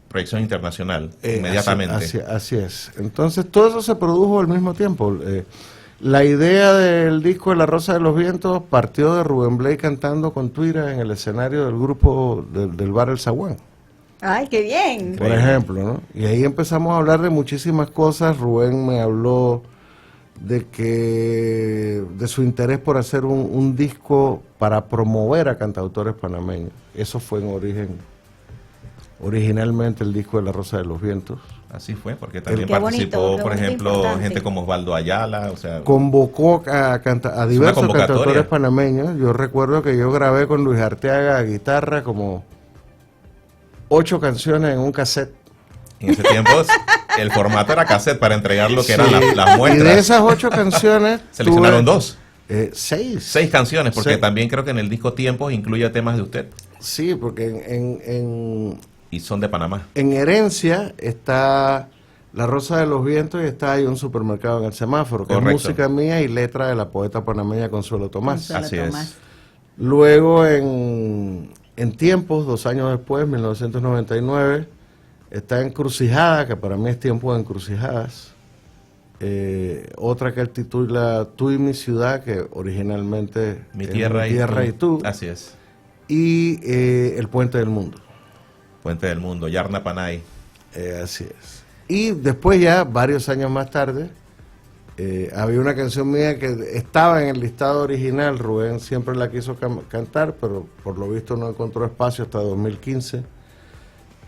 proyección internacional, inmediatamente. Así es. Entonces todo eso se produjo al mismo tiempo. La idea del disco de La Rosa de los Vientos partió de Rubén Blades cantando con Tuira en el escenario del grupo del bar El Zaguán. ¡Ay, qué bien! Por ejemplo, ¿no? Y ahí empezamos a hablar de muchísimas cosas. Rubén me habló de su interés por hacer un disco para promover a cantautores panameños. Eso fue en originalmente el disco de La Rosa de los Vientos. Así fue, porque también Qué participó, bonito, por qué ejemplo, importante. gente como Osvaldo Ayala, o sea, Convocó a diversos convocatoria. cantautores panameños. Yo recuerdo que yo grabé con Luis Arteaga a guitarra como 8 canciones en un cassette. en ese tiempo el formato era cassette para entregar lo que eran las Y muestras. de esas 8 canciones Seleccionaron 2. 6. 6 canciones, porque 6. también creo que en el disco Tiempos incluye temas de usted. Sí, porque Y son de Panamá. en Herencia está La Rosa de los Vientos y está Hay un supermercado en el semáforo, que Correcto. es música mía y letra de la poeta panameña Consuelo Tomás. Consuelo Así Tomás. es. Luego en Tiempos, 2 años después, 1999, está Encrucijada, que para mí es Tiempo de Encrucijadas. Otra que él titula Tú y mi ciudad, que originalmente Mi es tierra, y tú. Así es. Y El Puente del Mundo. Puente del Mundo, Yarna Panay. Así es. Y después ya, varios años más tarde, había una canción mía que estaba en el listado original. Rubén siempre la quiso cantar, pero por lo visto no encontró espacio hasta 2015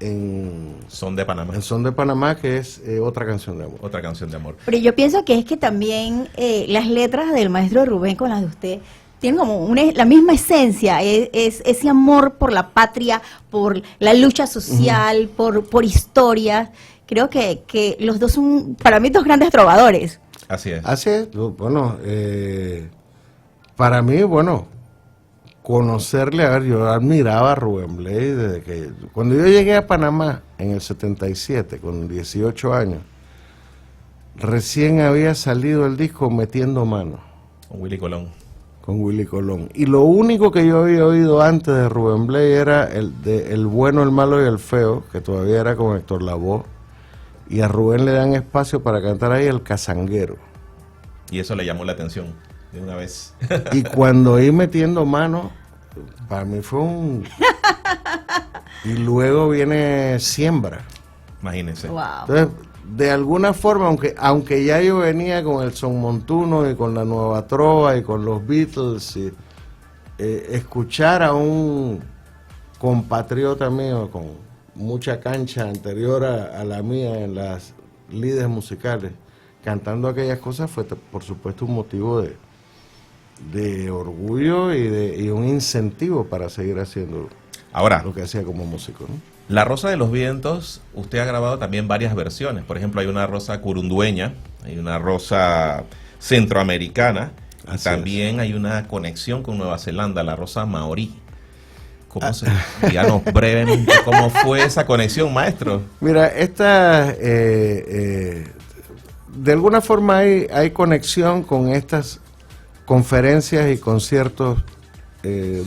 en Son de Panamá. Son de Panamá, que es Otra Canción de Amor. Otra canción de amor. Pero yo pienso que es que también las letras del maestro Rubén con las de usted tienen como la misma esencia, es ese amor por la patria, por la lucha social, por historias. Creo que los dos son, para mí, 2 grandes trovadores. Así es. Así es. Bueno, para mí, bueno, conocerle, a ver, yo admiraba a Rubén Blades desde que... Cuando yo llegué a Panamá en el 77, con 18 años, recién había salido el disco Metiendo Mano, Con Willy Colón. con Willy Colón. Y lo único que yo había oído antes de Rubén Blades era el bueno, el malo y el feo, que todavía era con Héctor Lavoe. Y a Rubén le dan espacio para cantar ahí El Cazanguero. Y eso le llamó la atención de una vez. Y cuando oí Metiendo Mano, para mí fue Y luego viene Siembra. Imagínense. Wow. Entonces, de alguna forma, aunque ya yo venía con el son montuno y con la nueva trova y con los Beatles, y, escuchar a un compatriota mío con mucha cancha anterior a la mía en las lides musicales, cantando aquellas cosas, fue por supuesto un motivo de orgullo y un incentivo para seguir haciendo Ahora, lo que hacía como músico, ¿no? La Rosa de los Vientos, usted ha grabado también varias versiones. Por ejemplo, hay una rosa curundueña, hay una rosa centroamericana, y Así también hay una conexión con Nueva Zelanda, la rosa maorí. Díganos brevemente cómo fue esa conexión, maestro. Mira, de alguna forma hay conexión con estas conferencias y conciertos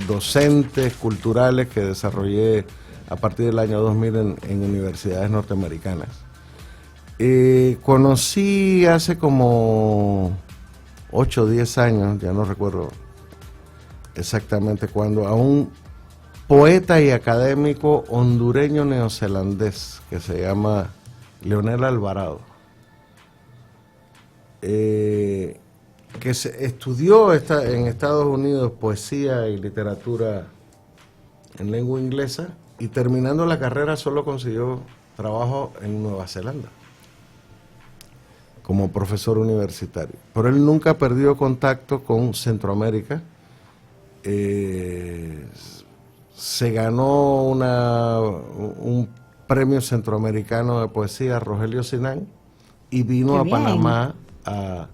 docentes, culturales que desarrollé a partir del año 2000 en universidades norteamericanas. Conocí hace como 8 o 10 años, ya no recuerdo exactamente cuándo, a un poeta y académico hondureño neozelandés que se llama Leonel Alvarado, que estudió en Estados Unidos poesía y literatura en lengua inglesa, y terminando la carrera solo consiguió trabajo en Nueva Zelanda como profesor universitario. Pero él nunca perdió contacto con Centroamérica. Se ganó un premio centroamericano de poesía, Rogelio Sinán, y vino a Panamá a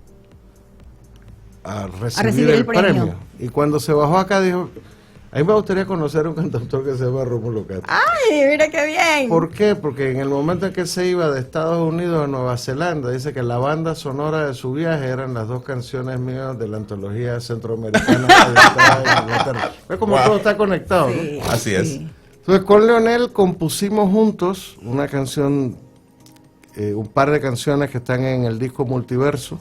recibir el premio. Y cuando se bajó acá dijo, a mí me gustaría conocer a un cantautor que se llama Rómulo Castro. ¡Ay, mira qué bien! ¿Por qué? Porque en el momento en que se iba de Estados Unidos a Nueva Zelanda, dice que la banda sonora de su viaje eran las 2 canciones mías de la antología centroamericana de Inglaterra. Es como todo está conectado, Sí, ¿no? Así es. Entonces con Leonel compusimos juntos una canción, un par de canciones que están en el disco Multiverso,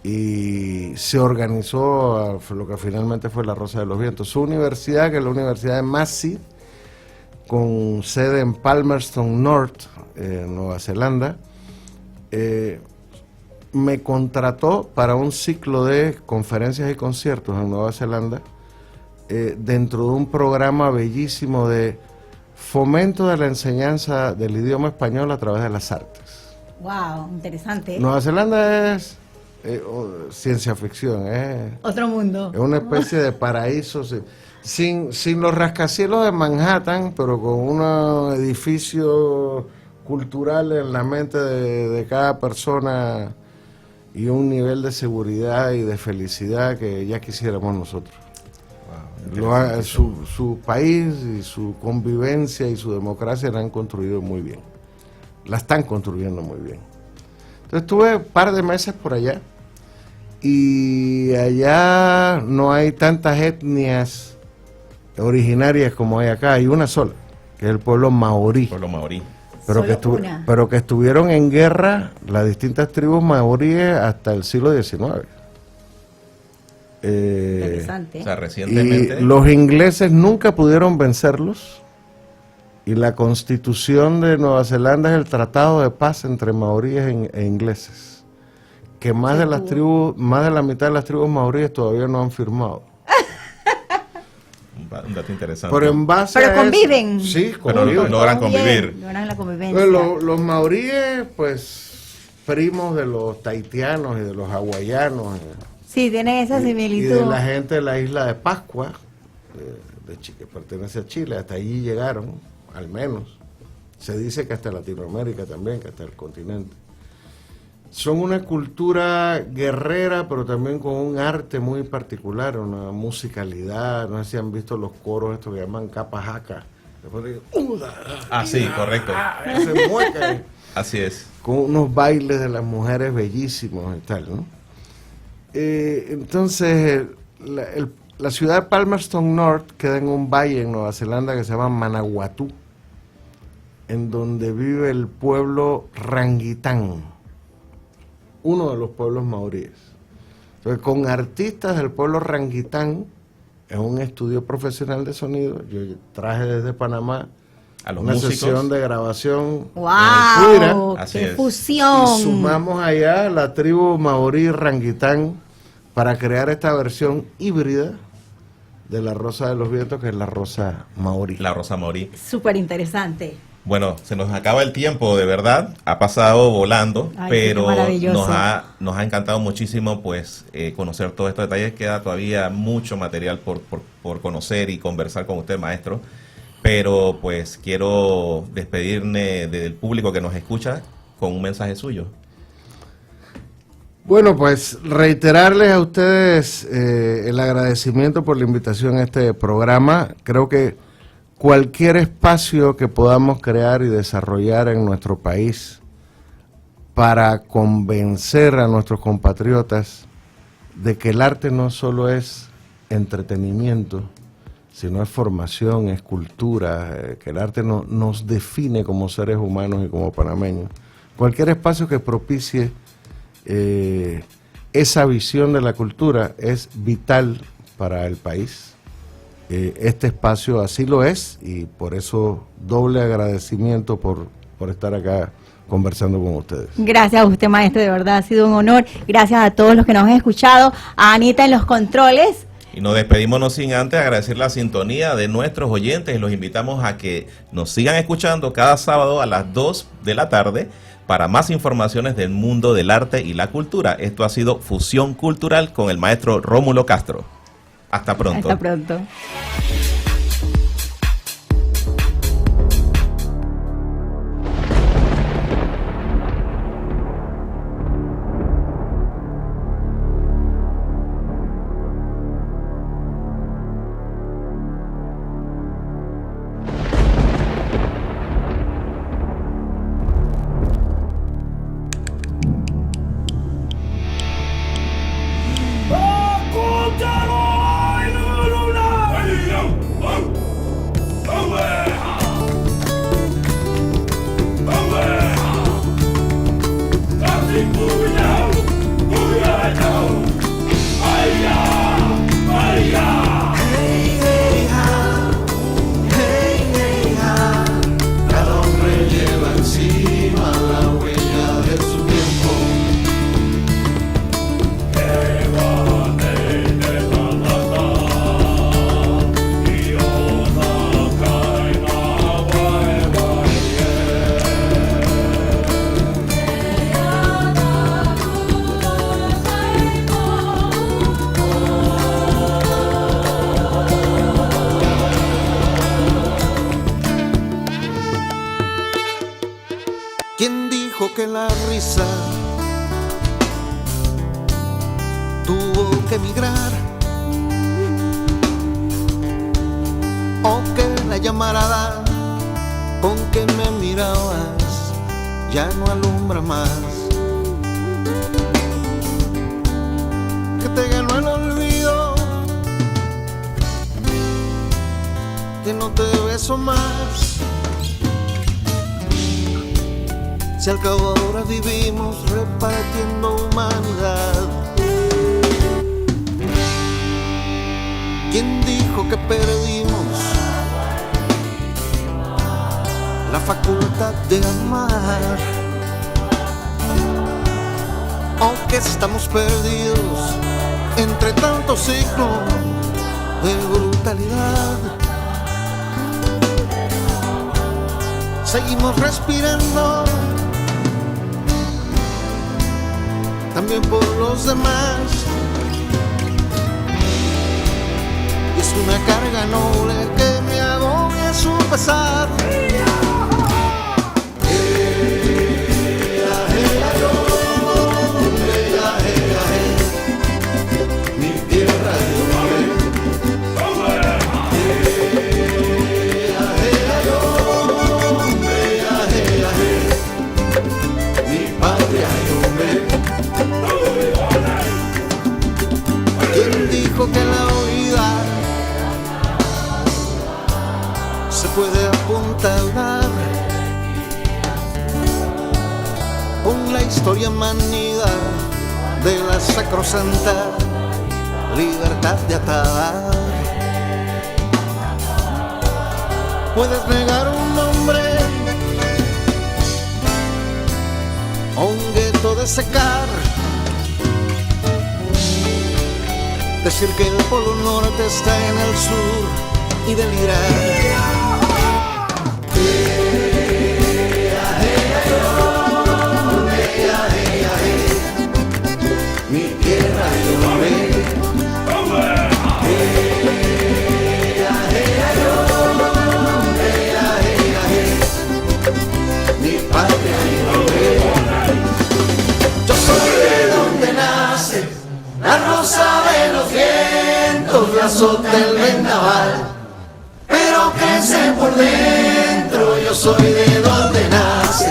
y se organizó lo que finalmente fue La Rosa de los Vientos. Su universidad, que es la Universidad de Massey, con sede en Palmerston North, Nueva Zelanda, me contrató para un ciclo de conferencias y conciertos en Nueva Zelanda, dentro de un programa bellísimo de fomento de la enseñanza del idioma español a través de las artes. ¡Wow! Interesante. Nueva Zelanda es ciencia ficción, Otro mundo. es una especie de paraíso sin los rascacielos de Manhattan, pero con un edificio cultural en la mente de cada persona y un nivel de seguridad y de felicidad que ya quisiéramos nosotros. Su país y su convivencia y su democracia la han construido muy bien, la están construyendo muy bien. Entonces estuve un par de meses por allá, y allá no hay tantas etnias originarias como hay acá. Hay una sola, que es el pueblo maorí. Pueblo maorí. Pero que estuvieron en guerra las distintas tribus maoríes hasta el siglo XIX. Interesante. O sea, recientemente. Y los ingleses nunca pudieron vencerlos, y la constitución de Nueva Zelanda es el tratado de paz entre maoríes e ingleses, que más de la mitad de las tribus maoríes todavía no han firmado. Un dato interesante. Pero en base Pero a conviven. eso, sí, Pero conviven. logran convivir. Logran la convivencia. Los maoríes, pues, primos de los tahitianos y de los hawaianos. Sí, tienen esa Y similitud. de la gente de la isla de Pascua, que pertenece a Chile. Hasta allí llegaron, al menos. Se dice que hasta Latinoamérica también, que hasta el continente. Son una cultura guerrera, pero también con un arte muy particular, una musicalidad. No sé si han visto los coros estos que llaman capajaca. Después de Sí, correcto. se muecan. Así es. Con unos bailes de las mujeres bellísimos y tal, ¿no? Entonces, la ciudad de Palmerston North queda en un valle en Nueva Zelanda que se llama Manawatu, en donde vive el pueblo Rangitán, uno de los pueblos maoríes. Entonces, con artistas del pueblo Rangitán, en un estudio profesional de sonido, yo traje desde Panamá A los una músicos. sesión de grabación. ¡Wow! Así ¡Qué es. fusión! Y sumamos allá la tribu maorí Rangitán para crear esta versión híbrida de La Rosa de los Vientos, que es la rosa maorí. La Rosa Maorí. Súper interesante. Bueno, se nos acaba el tiempo, de verdad. Ha pasado volando, Ay, pero qué maravilloso. nos ha encantado muchísimo pues conocer todos estos detalles. Queda todavía mucho material por conocer y conversar con usted, maestro. Pero pues quiero despedirme del público que nos escucha con un mensaje suyo. Bueno, pues reiterarles a ustedes el agradecimiento por la invitación a este programa. Creo que cualquier espacio que podamos crear y desarrollar en nuestro país para convencer a nuestros compatriotas de que el arte no solo es entretenimiento, sino es formación, es cultura, que el arte nos define como seres humanos y como panameños. Cualquier espacio que propicie esa visión de la cultura es vital para el país. Este espacio así lo es y por eso doble agradecimiento por estar acá conversando con ustedes. Gracias a usted, maestro, de verdad ha sido un honor. Gracias a todos los que nos han escuchado, a Anita en los controles. Y nos despedimos no sin antes agradecer la sintonía de nuestros oyentes y los invitamos a que nos sigan escuchando cada sábado a las 2 de la tarde para más informaciones del mundo del arte y la cultura. Esto ha sido Fusión Cultural con el maestro Rómulo Castro. Hasta pronto. Hasta pronto. ¿Quién dijo que la risa tuvo que emigrar? O que la llamarada con que me mirabas ya no alumbra más. Que te ganó el olvido, que no te beso más. Si al cabo ahora vivimos repartiendo humanidad. ¿Quién dijo que perdimos la facultad de amar? O que estamos perdidos entre tanto signo de brutalidad. Seguimos respirando también por los demás. Y es una carga noble que me agobia su pesar. Mi tierra que la oída se puede apuntalar con la historia manida de la sacrosanta libertad de atar. Puedes negar un nombre o un gueto de secar, decir que el polo norte está en el sur y delirar. Mi tierra yo mi patria yo soy de donde nací. la rosa de los vientos, la azota el vendaval, pero crece por dentro, yo soy de donde nace,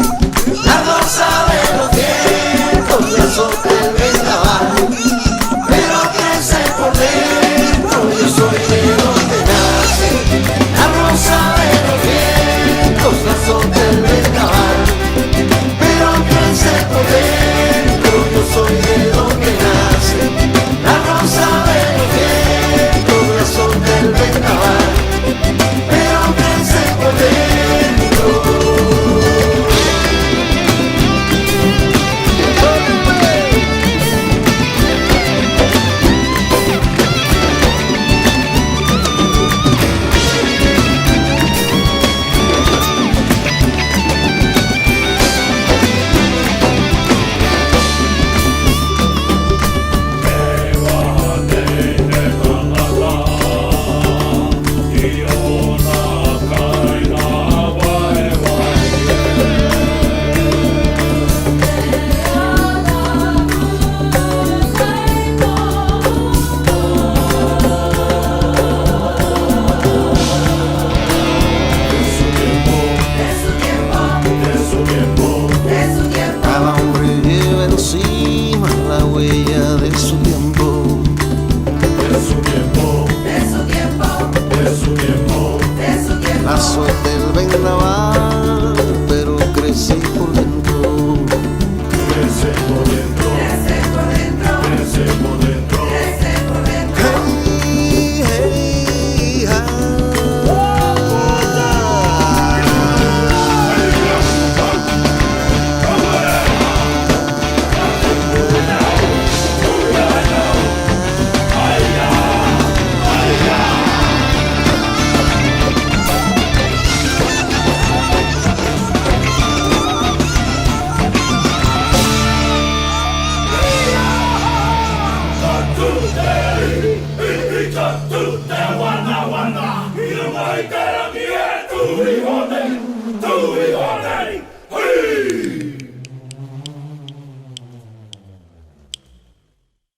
la rosa de los vientos, la azota el vendaval, pero crece por dentro, yo soy de donde nace, la rosa de los vientos, la azota el vendaval, pero crece por dentro, yo soy de donde nace, la rosa de los vientos, la azota el vendaval, pero crece por dentro. Cada hombre lleva encima la huella de su tiempo. De su tiempo, de su tiempo, de su tiempo, de su tiempo. La azota el vendaval, pero crece por dentro. Crece por dentro, crece por dentro, crece por dentro, crece por dentro. Hey, hey, Today!